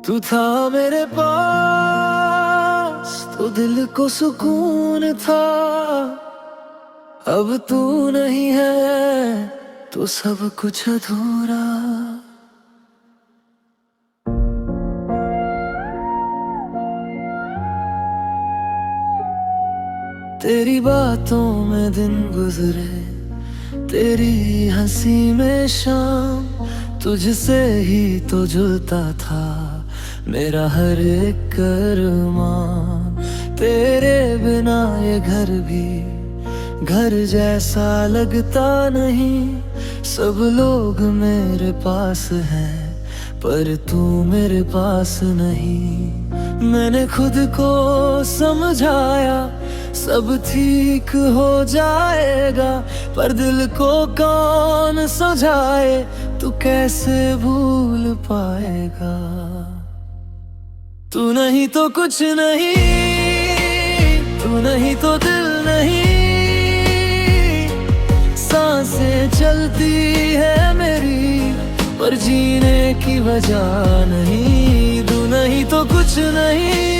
तू था मेरे पास तो दिल को सुकून था। अब तू नहीं है तो सब कुछ अधूरा। तेरी बातों में दिन गुजरे, तेरी हंसी में शाम, तुझसे ही तो जुलता था मेरा हर एक अरमान। तेरे बिना ये घर भी घर जैसा लगता नहीं। सब लोग मेरे पास हैं पर तू मेरे पास नहीं। मैंने खुद को समझाया सब ठीक हो जाएगा, पर दिल को कौन समझाए, तू कैसे भूल पाएगा। तू नहीं तो कुछ नहीं, तू नहीं तो दिल नहीं। सांसें चलती है मेरी पर जीने की वजह नहीं। तू नहीं तो कुछ नहीं,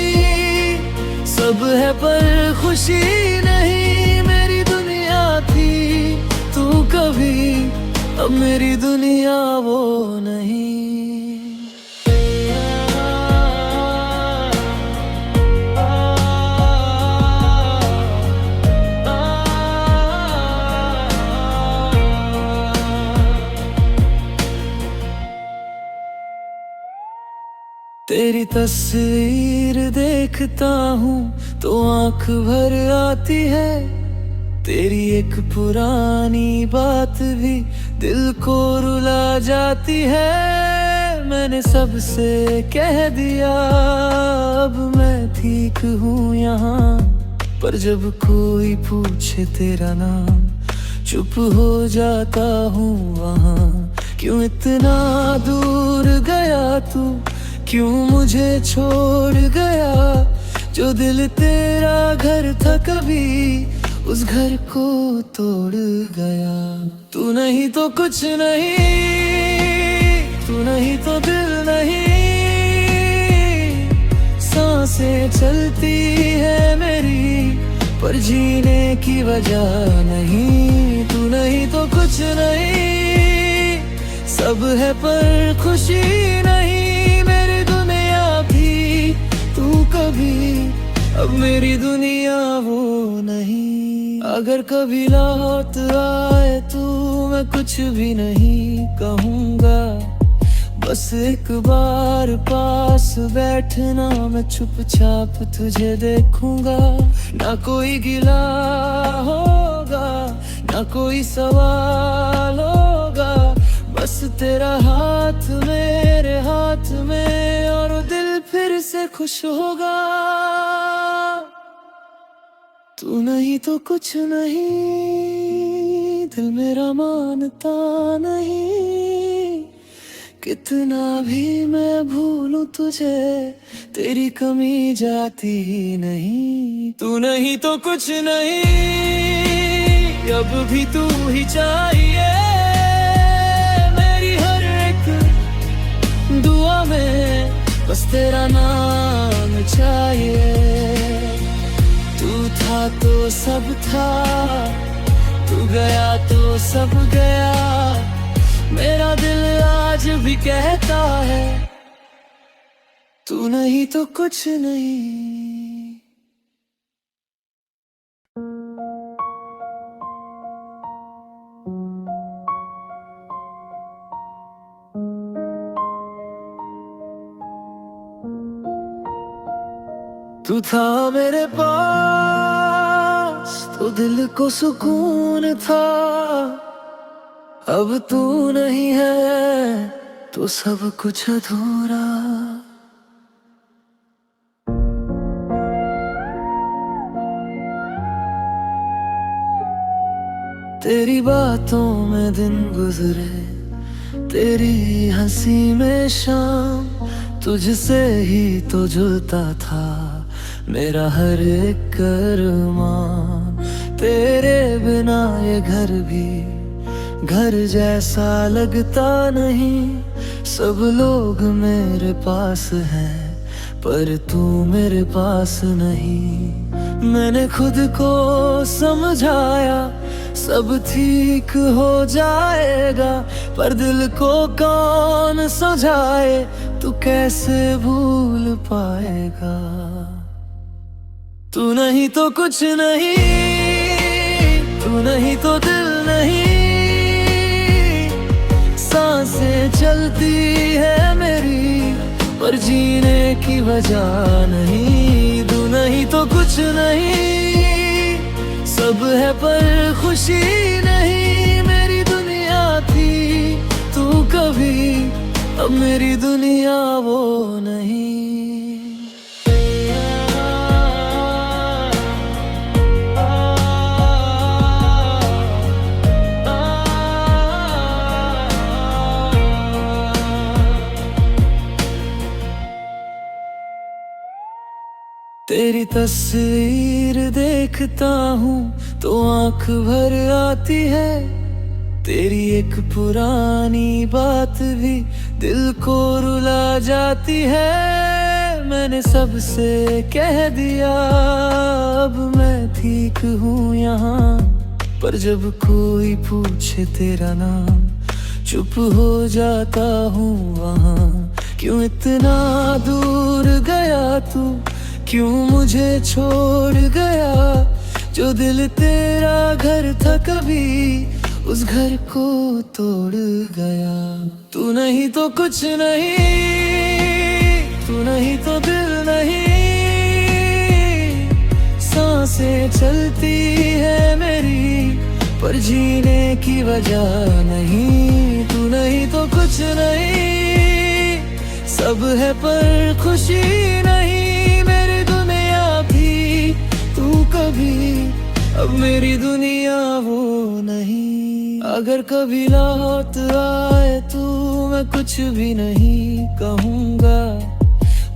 सब है पर खुशी नहीं। मेरी दुनिया थी तू कभी, अब मेरी दुनिया वो नहीं। तेरी तस्वीर देखता हूँ तो आंख भर आती है। तेरी एक पुरानी बात भी दिल को रुला जाती है। मैंने सबसे कह दिया अब मैं ठीक हूँ यहाँ, पर जब कोई पूछे तेरा नाम चुप हो जाता हूँ वहाँ। क्यों इतना दूर गया तू, क्यों मुझे छोड़ गया। जो दिल तेरा घर था कभी, उस घर को तोड़ गया। तू नहीं तो कुछ नहीं, तू नहीं तो दिल नहीं। सांसें चलती है मेरी पर जीने की वजह नहीं। तू नहीं तो कुछ नहीं, सब है पर खुशी नहीं। कभी अब मेरी दुनिया वो नहीं। अगर कभी लौट आए तू मैं कुछ भी नहीं कहूँगा। बस एक बार पास बैठना, मैं चुपचाप तुझे देखूंगा। ना कोई गिला होगा, ना कोई सवाल होगा। बस तेरा हाथ मेरे हाथ में और वो दिल फिर से खुश होगा। तू नहीं तो कुछ नहीं, दिल मेरा मानता नहीं। कितना भी मैं भूलूं तुझे, तेरी कमी जाती नहीं। तू नहीं तो कुछ नहीं, अब भी तू ही चाहिए। दुआ में बस तेरा नाम चाहिए। तू था तो सब था, तू गया तो सब गया। मेरा दिल आज भी कहता है तू नहीं तो कुछ नहीं। तू था मेरे पास तो दिल को सुकून था। अब तू नहीं है तो सब कुछ अधूरा। तेरी बातों में दिन गुजरे, तेरी हंसी में शाम, तुझसे ही तो जुलता था मेरा हर एक अरमान। तेरे बिना ये घर भी घर जैसा लगता नहीं। सब लोग मेरे पास हैं पर तू मेरे पास नहीं। मैंने खुद को समझाया सब ठीक हो जाएगा, पर दिल को कौन समझाए, तू कैसे भूल पाएगा। तू नहीं तो कुछ नहीं, तू नहीं तो दिल नहीं, सांसें चलती है मेरी पर जीने की वजह नहीं। तू नहीं तो कुछ नहीं, सब है पर खुशी नहीं। मेरी दुनिया थी तू कभी, अब मेरी दुनिया वो नहीं। तेरी तस्वीर देखता हूँ तो आंख भर आती है। तेरी एक पुरानी बात भी दिल को रुला जाती है। मैंने सबसे कह दिया अब मैं ठीक हूँ यहाँ, पर जब कोई पूछे तेरा नाम चुप हो जाता हूँ वहाँ। क्यों इतना दूर गया तू, क्यों मुझे छोड़ गया। जो दिल तेरा घर था कभी उस घर को तोड़ गया। तू नहीं तो कुछ नहीं, तू नहीं तो दिल नहीं, सांसें चलती है मेरी पर जीने की वजह नहीं। तू नहीं तो कुछ नहीं, सब है पर खुशी नहीं। कभी अब मेरी दुनिया वो नहीं। अगर कभी लौट आए तू मैं कुछ भी नहीं कहूँगा,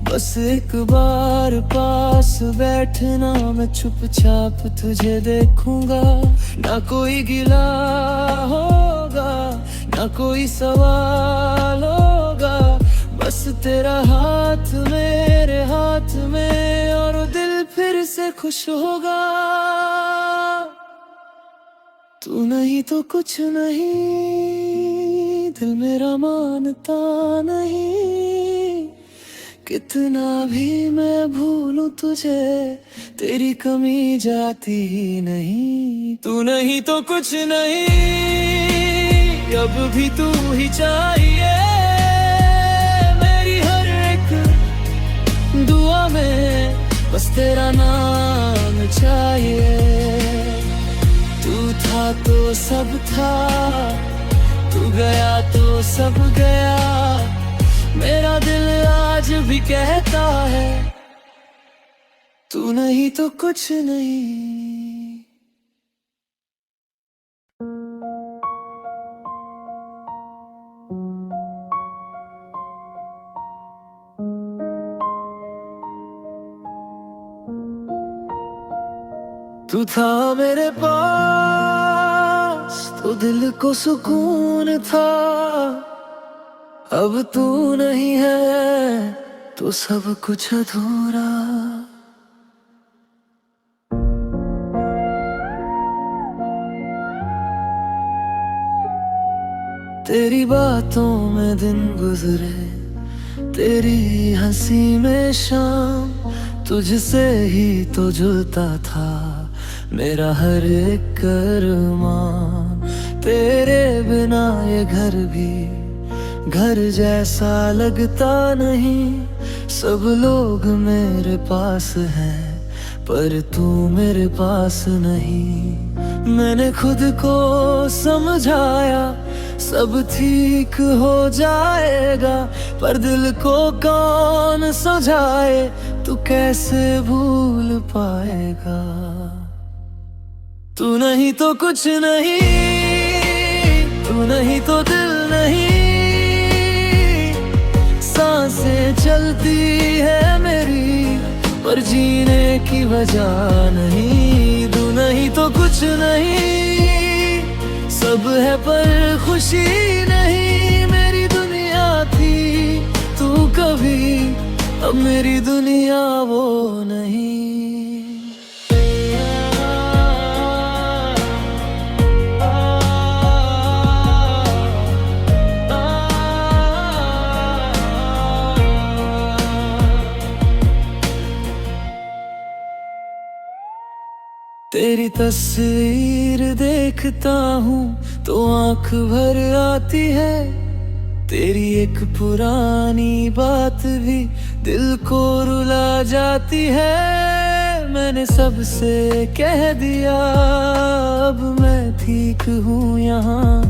बस एक बार पास बैठना मैं चुपचाप तुझे देखूंगा। ना कोई गिला होगा ना कोई सवाल होगा, बस तेरा हाथ मेरे हाथ में और दिल फिर से खुश होगा। तू नहीं तो कुछ नहीं, दिल मेरा मानता नहीं। कितना भी मैं भूलूं तुझे तेरी कमी जाती नहीं। तू नहीं तो कुछ नहीं, अब भी तू ही चाहिए मेरी हर एक दुआ में। बस तेरा नाम चाहिए। तू था तो सब था, तू गया तो सब गया। मेरा दिल आज भी कहता है तू नहीं तो कुछ नहीं। तू था मेरे पास तो दिल को सुकून था, अब तू नहीं है तो सब कुछ अधूरा। तेरी बातों में दिन गुजरे, तेरी हंसी में शाम, तुझसे ही तो जुलता था मेरा हर एक अरमान। तेरे बिना ये घर भी घर जैसा लगता नहीं। सब लोग मेरे पास हैं पर तू मेरे पास नहीं। मैंने खुद को समझाया सब ठीक हो जाएगा, पर दिल को कौन समझाए, तू कैसे भूल पाएगा। तू नहीं तो कुछ नहीं, तू नहीं तो दिल नहीं, सांसें चलती है मेरी पर जीने की वजह नहीं। तू नहीं तो कुछ नहीं, सब है पर खुशी नहीं। मेरी दुनिया थी कभी अब मेरी दुनिया वो नहीं। तेरी तस्वीर देखता हूँ तो आंख भर आती है, तेरी एक पुरानी बात भी दिल को रुला जाती है। मैंने सबसे कह दिया अब मैं ठीक हूँ यहाँ,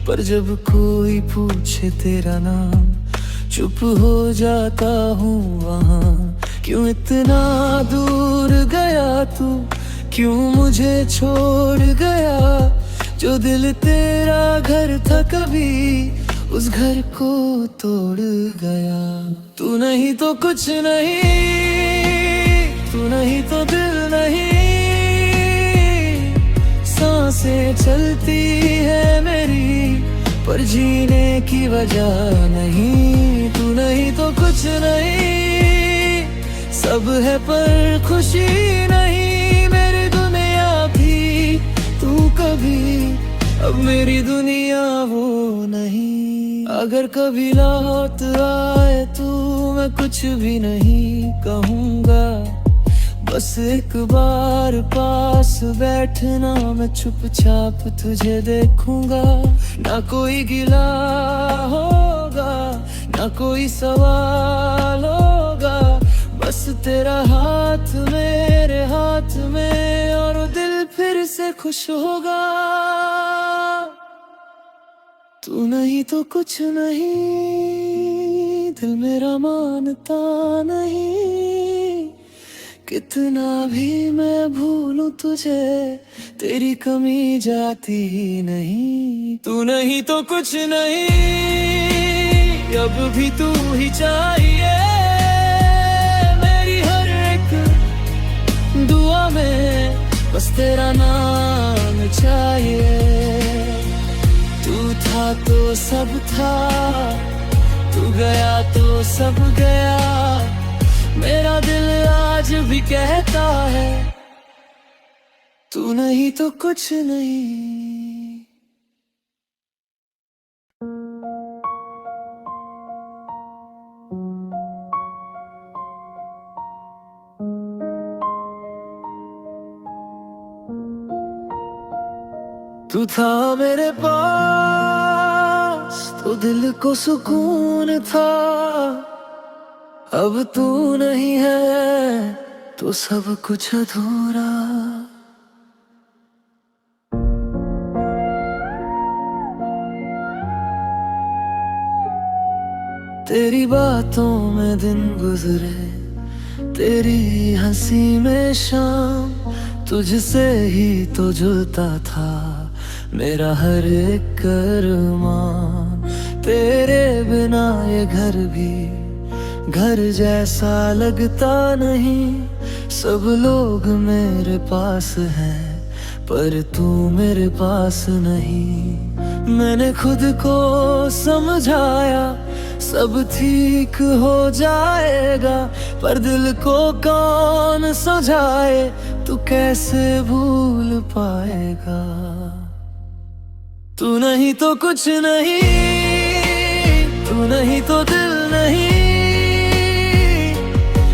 पर जब कोई पूछे तेरा नाम चुप हो जाता हूँ वहाँ। क्यों इतना दूर गया तू, क्यों मुझे छोड़ गया? जो दिल तेरा घर था कभी उस घर को तोड़ गया। तू नहीं तो कुछ नहीं, तू नहीं तो दिल नहीं। सांसें चलती है मेरी पर जीने की वजह नहीं। तू नहीं तो कुछ नहीं, सब है पर खुशी नहीं। मेरी दुनिया थी तू कभी, अब मेरी दुनिया वो नहीं। अगर कभी लौट आए तू मैं कुछ भी नहीं कहूँगा, बस एक बार पास बैठना मैं चुपचाप तुझे देखूंगा। ना कोई गिला होगा ना कोई सवाल होगा, बस तेरा हाथ मेरे हाथ में और वो दिल फिर से खुश होगा। तू नहीं तो कुछ नहीं, दिल मेरा मानता नहीं। कितना भी मैं भूलूं तुझे तेरी कमी जाती नहीं। तू नहीं तो कुछ नहीं, अब भी तू ही चाहिए मेरी हर एक दुआ में, बस तेरा नाम चाहिए। तू था तो सब था, तू गया तो सब गया। मेरा दिल आज भी कहता है तू नहीं तो कुछ नहीं। तू था मेरे पास तो दिल को सुकून था, अब तू नहीं है तो सब कुछ अधूरा। तेरी बातों में दिन गुजरे, तेरी हंसी में शाम, तुझसे ही तो जुलता था मेरा हर एक अरमान। तेरे बिना ये घर भी घर जैसा लगता नहीं। सब लोग मेरे पास हैं पर तू मेरे पास नहीं। मैंने खुद को समझाया सब ठीक हो जाएगा, पर दिल को कौन समझाए तू कैसे भूल पाएगा। तू नहीं तो कुछ नहीं, तू नहीं तो दिल नहीं।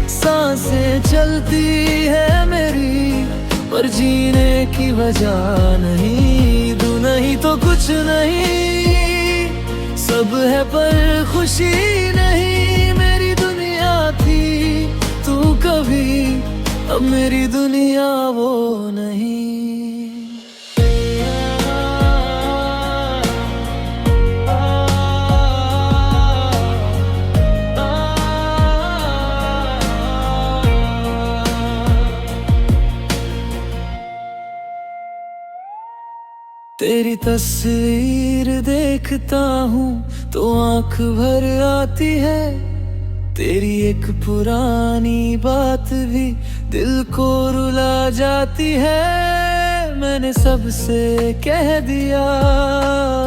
सांसें चलती है मेरी पर जीने की वजह नहीं। तू नहीं तो कुछ नहीं, सब है पर खुशी नहीं। मेरी दुनिया थी तू कभी, अब मेरी दुनिया वो नहीं। तेरी तस्वीर देखता हूँ तो आंख भर आती है, तेरी एक पुरानी बात भी दिल को रुला जाती है। मैंने सबसे कह दिया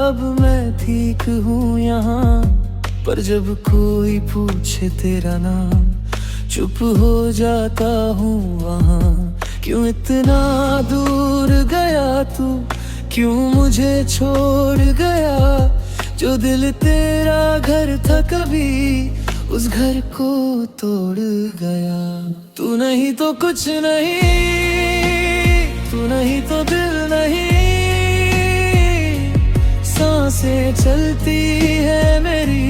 अब मैं ठीक हूँ यहाँ, पर जब कोई पूछे तेरा नाम चुप हो जाता हूँ वहाँ। क्यों इतना दूर गया तू, क्यों मुझे छोड़ गया। जो दिल तेरा घर था कभी उस घर को तोड़ गया। तू नहीं तो कुछ नहीं, तू नहीं तो दिल नहीं। सांसें चलती है मेरी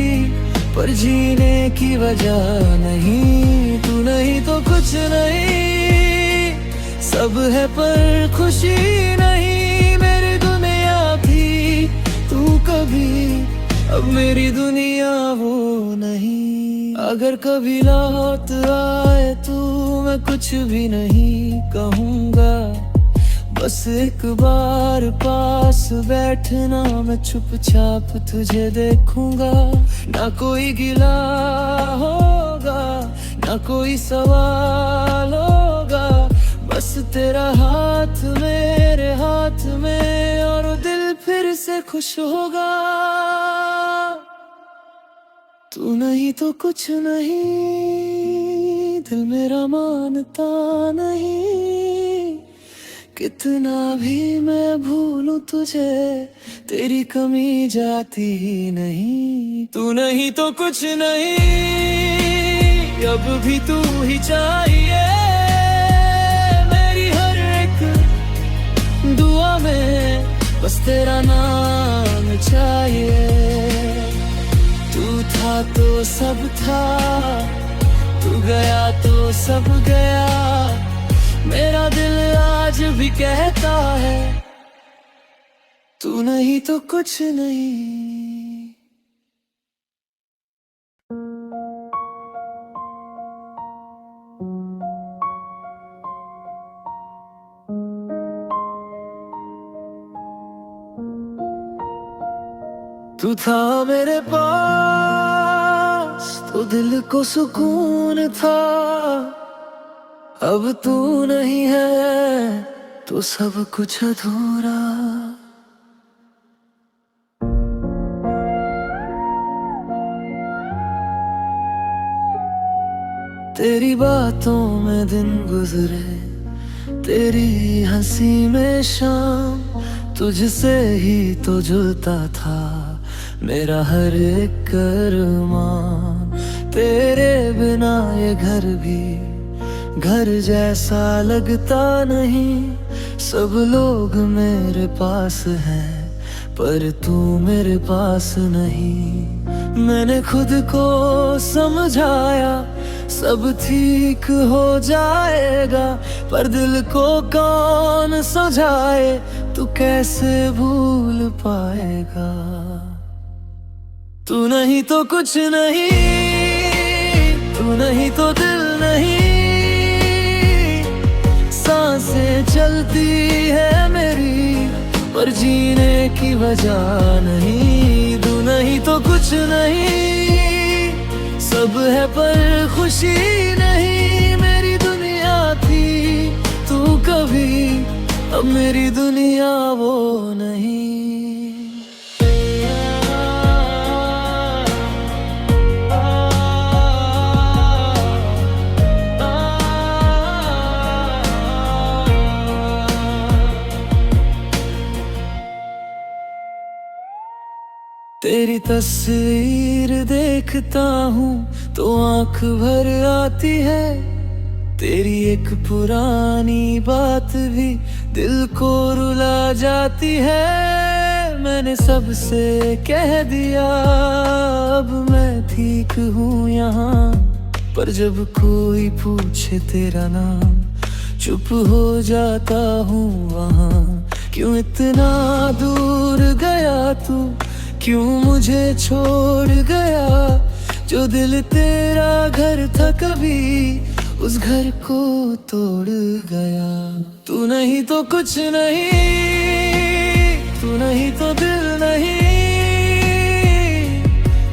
पर जीने की वजह नहीं। तू नहीं तो कुछ नहीं, सब है पर खुशी नहीं। मेरी दुनिया थी तू कभी, अब मेरी दुनिया वो नहीं। अगर कभी लौट आए तू मैं कुछ भी नहीं कहूँगा। बस एक बार पास बैठना, मैं चुपचाप तुझे देखूंगा। ना कोई गिला होगा, ना कोई सवाल होगा। बस तेरा हाथ मेरे हाथ में और दिल फिर से खुश होगा। तू नहीं तो कुछ नहीं, दिल मेरा मानता नहीं। कितना भी मैं भूलूं तुझे, तेरी कमी जाती ही नहीं। तू नहीं तो कुछ नहीं, अब भी तू ही चाहिए। मेरी हर एक दुआ में बस तेरा नाम चाहिए। तू था तो सब था, तू गया तो सब गया। मेरा दिल आज भी कहता है तू नहीं तो कुछ नहीं। तू था मेरे पास तो दिल को सुकून था। अब तू नहीं है तो सब कुछ अधूरा। तेरी बातों में दिन गुजरे, तेरी हंसी में शाम। तुझसे ही तो जुलता था मेरा हर एक अरमान। तेरे बिना ये घर भी घर जैसा लगता नहीं। सब लोग मेरे पास हैं पर तू मेरे पास नहीं। मैंने खुद को समझाया सब ठीक हो जाएगा, पर दिल को कौन समझाए तू कैसे भूल पाएगा। तू नहीं तो कुछ नहीं, तू नहीं तो दिल नहीं। सांसें चलती है मेरी पर जीने की वजह नहीं। तू नहीं तो कुछ नहीं, सब है पर खुशी नहीं। मेरी दुनिया थी तू कभी, अब मेरी दुनिया वो नहीं। तेरी तस्वीर देखता हूँ तो आंख भर आती है। तेरी एक पुरानी बात भी दिल को रुला जाती है। मैंने सबसे कह दिया अब मैं ठीक हूँ यहाँ, पर जब कोई पूछे तेरा नाम चुप हो जाता हूँ वहाँ। क्यों इतना दूर गया तू, क्यों मुझे छोड़ गया। जो दिल तेरा घर था कभी उस घर को तोड़ गया। तू नहीं तो कुछ नहीं, तू नहीं तो दिल नहीं।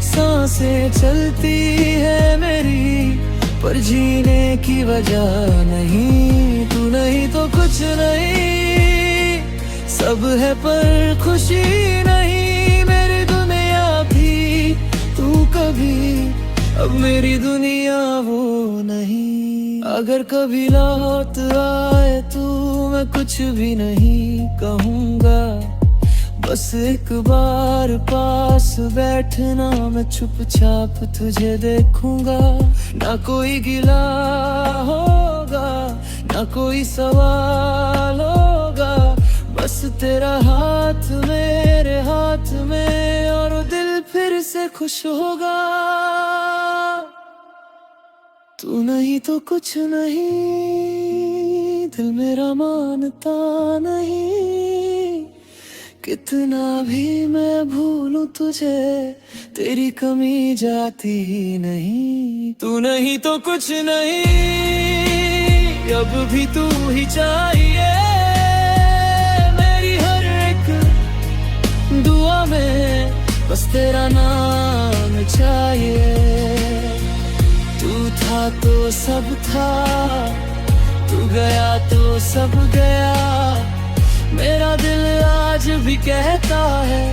सांसें चलती है मेरी पर जीने की वजह नहीं। तू नहीं तो कुछ नहीं, सब है पर खुशी नहीं। मेरी दुनिया थी तू कभी अब मेरी दुनिया वो नहीं। अगर कभी लौट आए तू मैं कुछ भी नहीं कहूँगा, बस एक बार पास बैठना, मैं चुपचाप तुझे देखूंगा। ना कोई गिला होगा, ना कोई सवाल होगा, बस तेरा हाथ मेरे हाथ में और वो दिल फिर से खुश होगा। तू नहीं तो कुछ नहीं, दिल मेरा मानता नहीं। कितना भी मैं भूलूं तुझे, तेरी कमी जाती ही नहीं। तू नहीं तो कुछ नहीं, अब भी तू ही चाहिए मेरी हर एक दुआ में, बस तेरा नाम चाहिए। तू था तो सब था, तू गया तो सब गया, मेरा दिल आज भी कहता है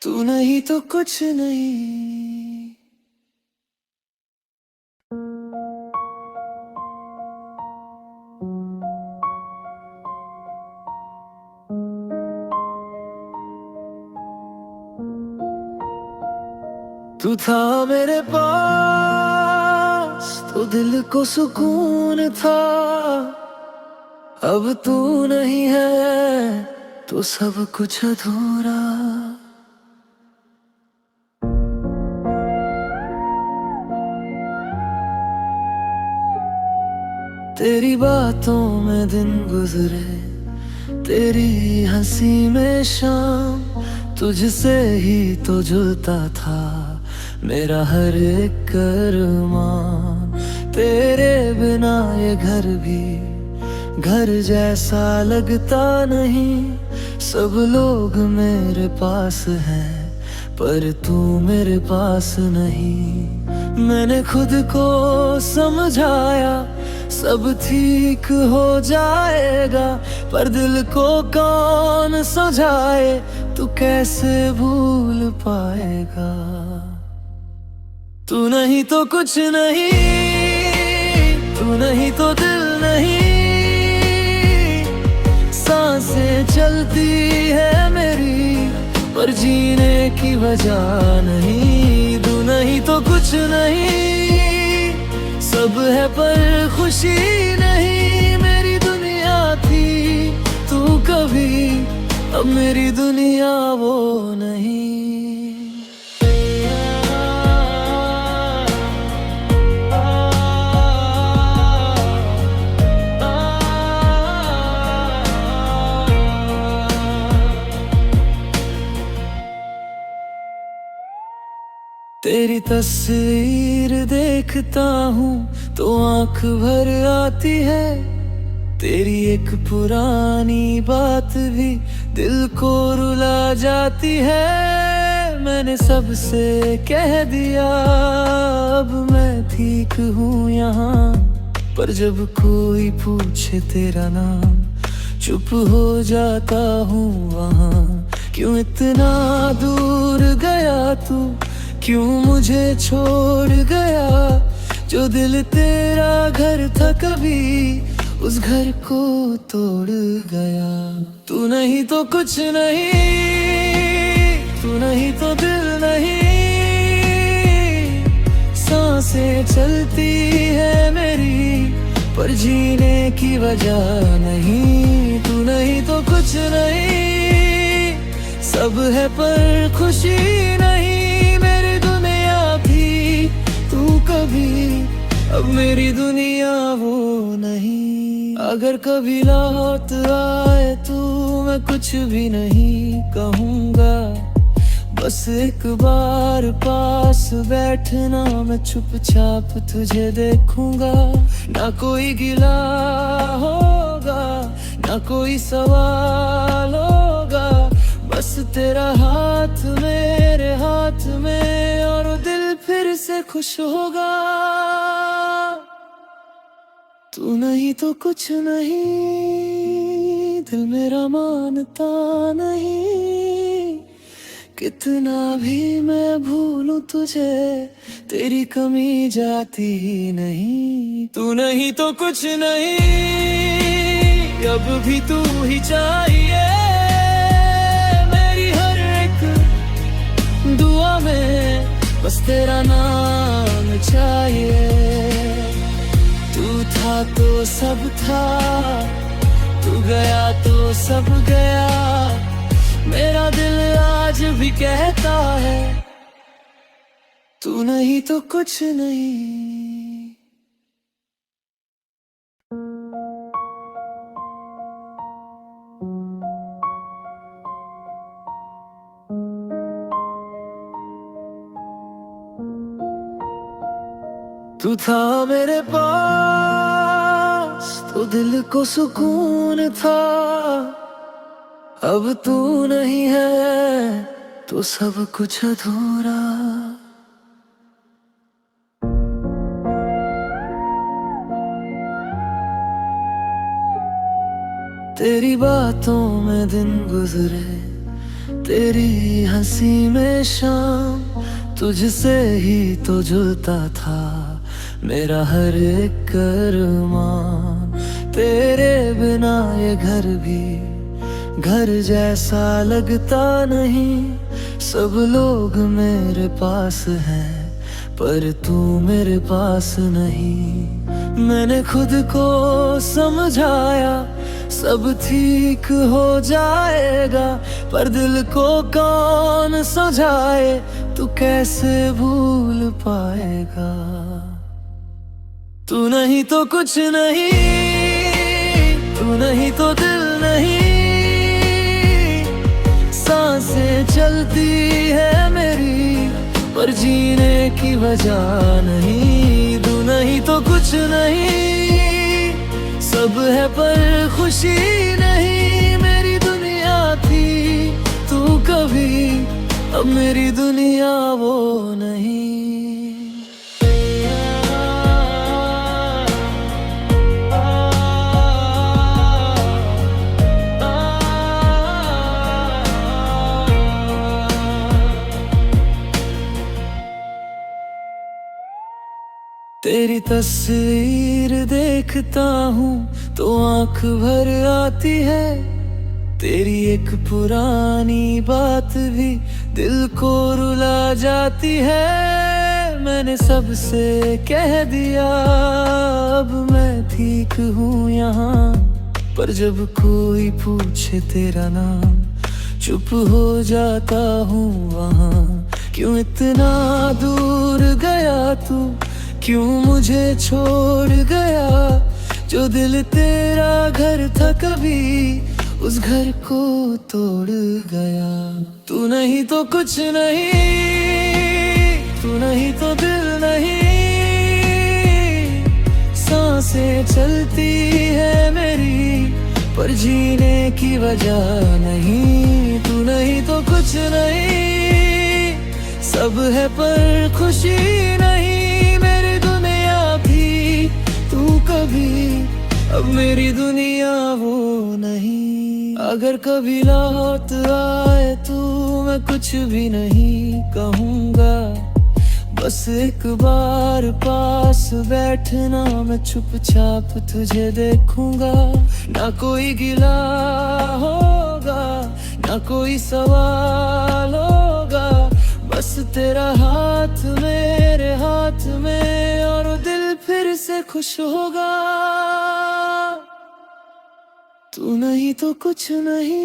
तू नहीं तो कुछ नहीं। तू था मेरे पास तो दिल को सुकून था, अब तू नहीं है तो सब कुछ अधूरा। तेरी बातों में दिन गुजरे, तेरी हंसी में शाम, तुझसे ही तो जुलता था मेरा हर एक अरमान। तेरे बिना ये घर भी घर जैसा लगता नहीं। सब लोग मेरे पास हैं पर तू मेरे पास नहीं। मैंने खुद को समझाया सब ठीक हो जाएगा, पर दिल को कौन समझाए, तू कैसे भूल पाएगा। तू नहीं तो कुछ नहीं, तू नहीं तो दिल नहीं। सांसें चलती है मेरी पर जीने की वजह नहीं। तू नहीं तो कुछ नहीं, सब है पर खुशी नहीं। मेरी दुनिया थी तू कभी, अब मेरी दुनिया वो नहीं। तेरी तस्वीर देखता हूँ तो आंख भर आती है। तेरी एक पुरानी बात भी दिल को रुला जाती है। मैंने सबसे कह दिया अब मैं ठीक हूँ यहाँ, पर जब कोई पूछे तेरा नाम चुप हो जाता हूँ वहाँ। क्यों इतना दूर गया तू, क्यों मुझे छोड़ गया। जो दिल तेरा घर था कभी उस घर को तोड़ गया। तू नहीं तो कुछ नहीं, तू नहीं तो दिल नहीं। सांसें चलती है मेरी पर जीने की वजह नहीं। तू नहीं तो कुछ नहीं, सब है पर खुशी नहीं। कभी अब मेरी दुनिया वो नहीं। अगर कभी लौट आए तू मैं कुछ भी नहीं कहूँगा, बस एक बार पास बैठना, मैं चुपचाप तुझे देखूंगा। ना कोई गिला होगा, ना कोई सवाल होगा, बस तेरा हाथ मेरे हाथ में और वो दिल फिर से खुश होगा। तू नहीं तो कुछ नहीं, दिल मेरा मानता नहीं। कितना भी मैं भूलूं तुझे, तेरी कमी जाती ही नहीं। तू नहीं तो कुछ नहीं, अब भी तू ही चाहिए। मेरी हर एक दुआ में बस तेरा नाम चाहिए। तू था तो सब था, तू गया तो सब गया। मेरा दिल आज भी कहता है, तू नहीं तो कुछ नहीं। तू था मेरे पास तो दिल को सुकून था। अब तू नहीं है तो सब कुछ अधूरा। तेरी बातों में दिन गुजरे, तेरी हंसी में शाम। तुझसे ही तो जुलता था मेरा हर एक अरमान। तेरे बिना ये घर भी घर जैसा लगता नहीं। सब लोग मेरे पास हैं पर तू मेरे पास नहीं। मैंने खुद को समझाया सब ठीक हो जाएगा, पर दिल को कौन समझाए, तू कैसे भूल पाएगा। तू नहीं तो कुछ नहीं, तू नहीं तो दिल नहीं। सांसें चलती है मेरी पर जीने की वजह नहीं। तू नहीं तो कुछ नहीं, सब है पर खुशी नहीं। मेरी दुनिया थी तू कभी, अब मेरी दुनिया वो नहीं। तेरी तस्वीर देखता हूँ तो आंख भर आती है। तेरी एक पुरानी बात भी दिल को रुला जाती है। मैंने सबसे कह दिया अब मैं ठीक हूँ यहाँ, पर जब कोई पूछे तेरा नाम चुप हो जाता हूँ वहाँ। क्यों इतना दूर गया तू, क्यों मुझे छोड़ गया। जो दिल तेरा घर था कभी उस घर को तोड़ गया। तू नहीं तो कुछ नहीं, तू नहीं तो दिल नहीं। सांसें चलती है मेरी पर जीने की वजह नहीं। तू नहीं तो कुछ नहीं, सब है पर खुशी नहीं। कभी अब मेरी दुनिया वो नहीं। अगर कभी लौट आए तू मैं कुछ भी नहीं कहूँगा। बस एक बार पास बैठना, मैं चुपचाप तुझे देखूंगा। ना कोई गिला होगा ना कोई सवाल होगा, बस तेरा हाथ मेरे हाथ में और वो दिल फिर से खुश होगा। तू नहीं तो कुछ नहीं,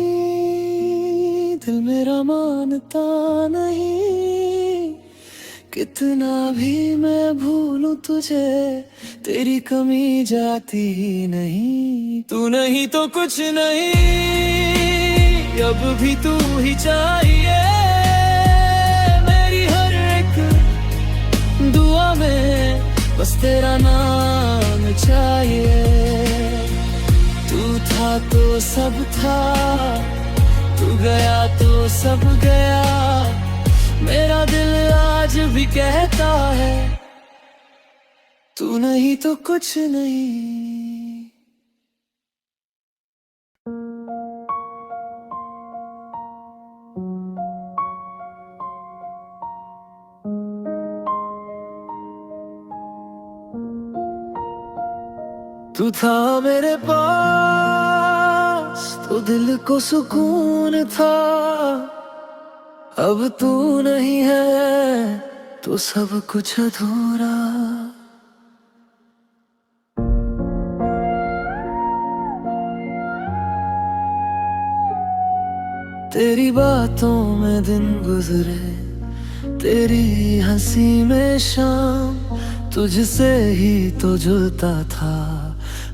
दिल मेरा मानता नहीं। कितना भी मैं भूलूं तुझे, तेरी कमी जाती ही नहीं। तू नहीं तो कुछ नहीं, अब भी तू ही चाहिए। मेरी हर एक दुआ में बस तेरा नाम चाहिए। तू था तो सब था, तू गया तो सब गया। मेरा दिल आज भी कहता है, तू नहीं तो कुछ नहीं। तू था मेरे पास तो दिल को सुकून था, अब तू नहीं है तो सब कुछ अधूरा। तेरी बातों में दिन गुजरे, तेरी हंसी में शाम, तुझसे ही तो जुलता था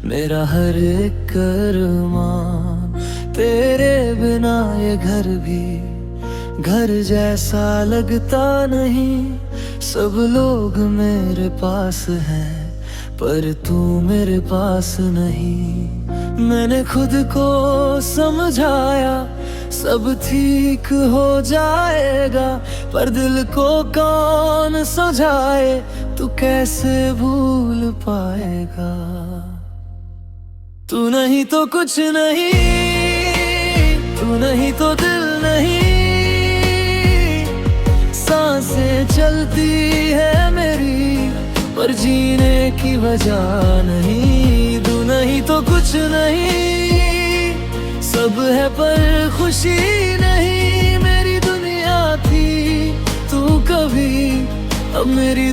मेरा हर एक अरमान। तेरे बिना ये घर भी घर जैसा लगता नहीं। सब लोग मेरे पास हैं पर तू मेरे पास नहीं। मैंने खुद को समझाया सब ठीक हो जाएगा, पर दिल को कौन समझाए, तू कैसे भूल पाएगा। तू नहीं तो कुछ नहीं, तू नहीं तो दिल नहीं। सांसें चलती है मेरी पर जीने की वजह नहीं। तू नहीं तो कुछ नहीं, सब है पर खुशी नहीं। मेरी दुनिया थी तू कभी, अब मेरी